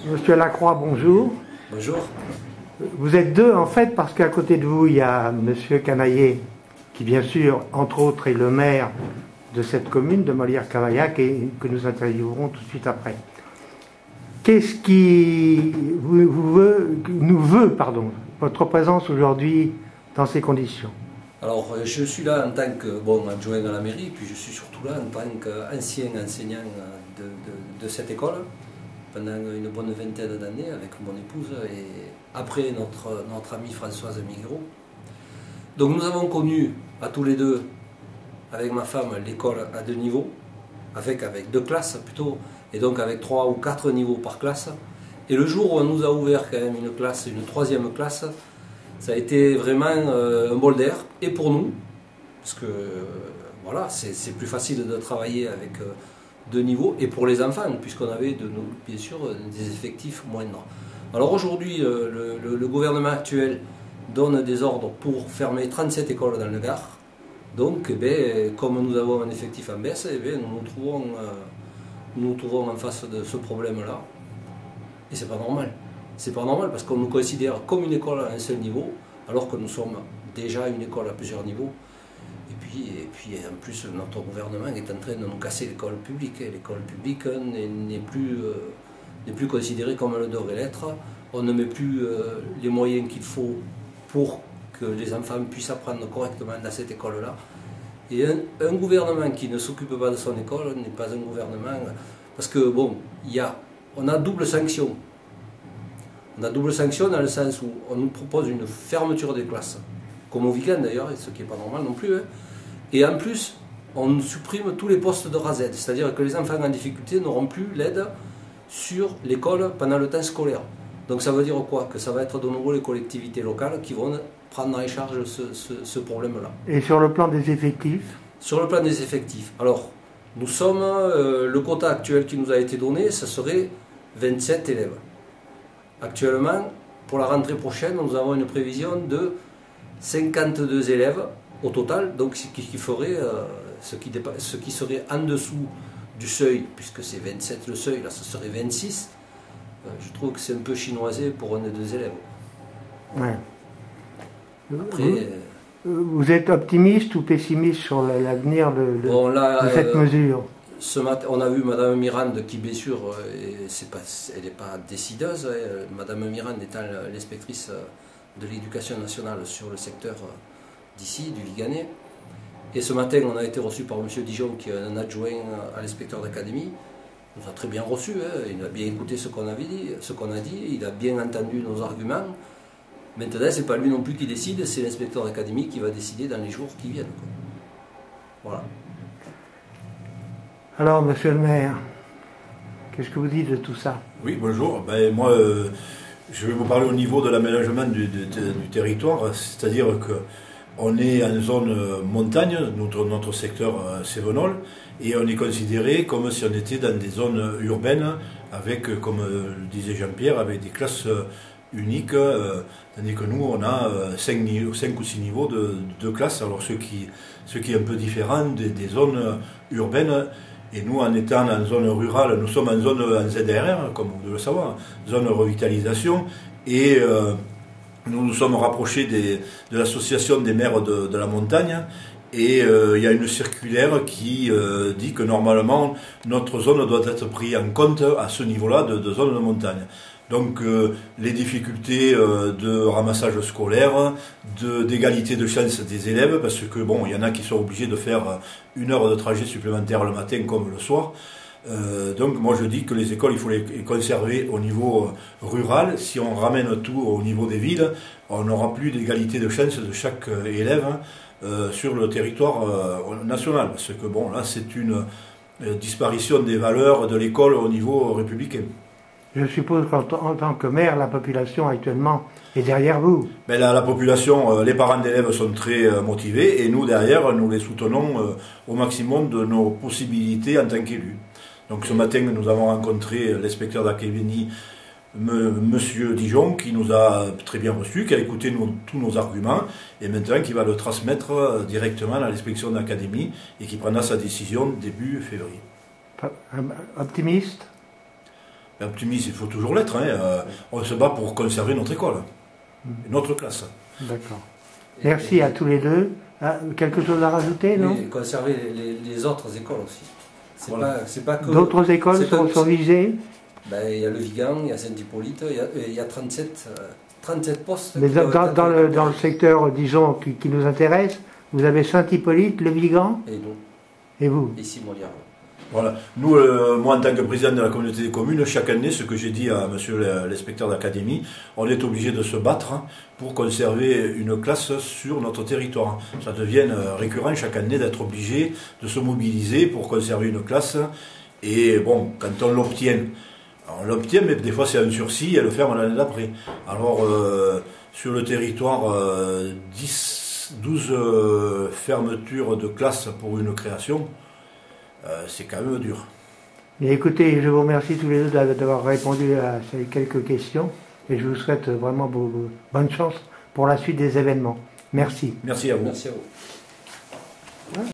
Monsieur Lacroix, bonjour. Bonjour. Vous êtes deux en fait parce qu'à côté de vous il y a Monsieur Canaillet qui bien sûr entre autres est le maire de cette commune de Molière-Cavaillac et que nous interviewerons tout de suite après. Qu'est-ce qui nous veut votre présence aujourd'hui dans ces conditions? Alors je suis là en tant que adjoint à la mairie, puis je suis surtout là en tant qu'ancien enseignant de cette école pendant une bonne vingtaine d'années avec mon épouse et après notre amie Françoise Miguero. Donc nous avons connu à tous les deux, avec ma femme, l'école à deux niveaux, avec deux classes plutôt, et donc avec 3 ou 4 niveaux par classe. Et le jour où on nous a ouvert quand même une troisième classe, ça a été vraiment un bol d'air, et pour nous, parce que voilà, c'est plus facile de travailler avec deux niveaux, et pour les enfants, puisqu'on avait bien sûr des effectifs moindres. Alors aujourd'hui, le gouvernement actuel donne des ordres pour fermer 37 écoles dans le Gard. Donc, comme nous avons un effectif en baisse, nous nous trouvons en face de ce problème-là. Et c'est pas normal. C'est pas normal parce qu'on nous considère comme une école à un seul niveau, alors que nous sommes déjà une école à plusieurs niveaux. Et puis en plus, notre gouvernement est en train de nous casser l'école publique. L'école publique n'est plus considérée comme elle devrait l'être. On ne met plus les moyens qu'il faut pour que les enfants puissent apprendre correctement dans cette école-là. Et un gouvernement qui ne s'occupe pas de son école n'est pas un gouvernement... Parce que, on a double sanction. On a double sanction dans le sens où on nous propose une fermeture des classes, comme au week-end d'ailleurs, ce qui n'est pas normal non plus. Hein. Et en plus, on supprime tous les postes de RASED, c'est-à-dire que les enfants en difficulté n'auront plus l'aide sur l'école pendant le temps scolaire. Donc ça veut dire quoi? Que ça va être de nouveau les collectivités locales qui vont prendre en charge ce problème-là. Et sur le plan des effectifs? Sur le plan des effectifs, alors, nous sommes, le quota actuel qui nous a été donné, ce serait 27 élèves. Actuellement, pour la rentrée prochaine, nous avons une prévision de 52 élèves au total, donc ce qui ferait, ce qui serait en dessous du seuil, puisque c'est 27 le seuil, là ce serait 26. Je trouve que c'est un peu chinoisé pour un des deux élèves. Ouais. Après, vous êtes optimiste ou pessimiste sur l'avenir de cette mesure? Ce matin, on a vu Madame Mirande qui, bien sûr, elle n'est pas décideuse. Madame Mirande étant l'inspectrice de l'éducation nationale sur le secteur d'ici, du Liganais. Et ce matin, on a été reçu par M. Dijon, qui est un adjoint à l'inspecteur d'académie. Il nous a très bien reçus, hein. Il a bien écouté ce qu'on avait dit, il a bien entendu nos arguments. Maintenant, ce n'est pas lui non plus qui décide, c'est l'inspecteur d'académie qui va décider dans les jours qui viennent. Voilà. Alors, monsieur le maire, qu'est-ce que vous dites de tout ça? Oui, bonjour. Moi, je vais vous parler au niveau de l'aménagement du territoire, c'est-à-dire qu'on est en zone montagne, notre secteur Cévenol, et on est considéré comme si on était dans des zones urbaines, avec, comme disait Jean-Pierre, avec des classes uniques, tandis que nous, on a 5 ou 6 niveaux de classes, alors ce qui est un peu différent des zones urbaines. Et nous, en étant en zone rurale, nous sommes en zone en ZRR, comme vous devez le savoir, zone revitalisation, et nous nous sommes rapprochés de l'association des maires de la montagne, et il y a une circulaire qui dit que normalement, notre zone doit être prise en compte à ce niveau-là de zone de montagne. Donc les difficultés de ramassage scolaire, d'égalité de chance des élèves, parce que il y en a qui sont obligés de faire 1 heure de trajet supplémentaire le matin comme le soir. Donc moi je dis que les écoles, il faut les conserver au niveau rural. Si on ramène tout au niveau des villes, on n'aura plus d'égalité de chance de chaque élève sur le territoire national. Parce que là c'est une disparition des valeurs de l'école au niveau républicain. Je suppose qu'en tant que maire, la population actuellement est derrière vous. La population, les parents d'élèves sont très motivés et nous derrière, nous les soutenons au maximum de nos possibilités en tant qu'élus. Donc ce matin, nous avons rencontré l'inspecteur d'académie, Monsieur Dijon, qui nous a très bien reçus, qui a écouté tous nos arguments et maintenant qui va le transmettre directement à l'inspection d'académie et qui prendra sa décision début février. Optimiste? Optimiste, il faut toujours l'être. Hein. On se bat pour conserver notre école, notre classe. D'accord. Merci à tous les deux. Ah, quelque chose à rajouter, non? Et conserver les autres écoles aussi. C'est pas que... D'autres écoles sont visées? Ben, il y a le Vigan, il y a Saint-Hippolyte, il y a 37 postes. Mais dans le secteur, disons, qui nous intéresse, vous avez Saint-Hippolyte, le Vigan? Et nous. Et vous? Ici, Molière. Voilà. Nous, moi en tant que président de la communauté des communes, chaque année, ce que j'ai dit à monsieur l'inspecteur d'académie, on est obligé de se battre pour conserver une classe sur notre territoire. Ça devient récurrent chaque année d'être obligé de se mobiliser pour conserver une classe. Et bon, quand on l'obtient, mais des fois c'est un sursis et le ferme l'année d'après. Alors, sur le territoire, 12 fermetures de classes pour une création, c'est quand même dur. Et écoutez, je vous remercie tous les deux d'avoir répondu à ces quelques questions et je vous souhaite vraiment bonne chance pour la suite des événements. Merci. Merci à vous. Merci à vous.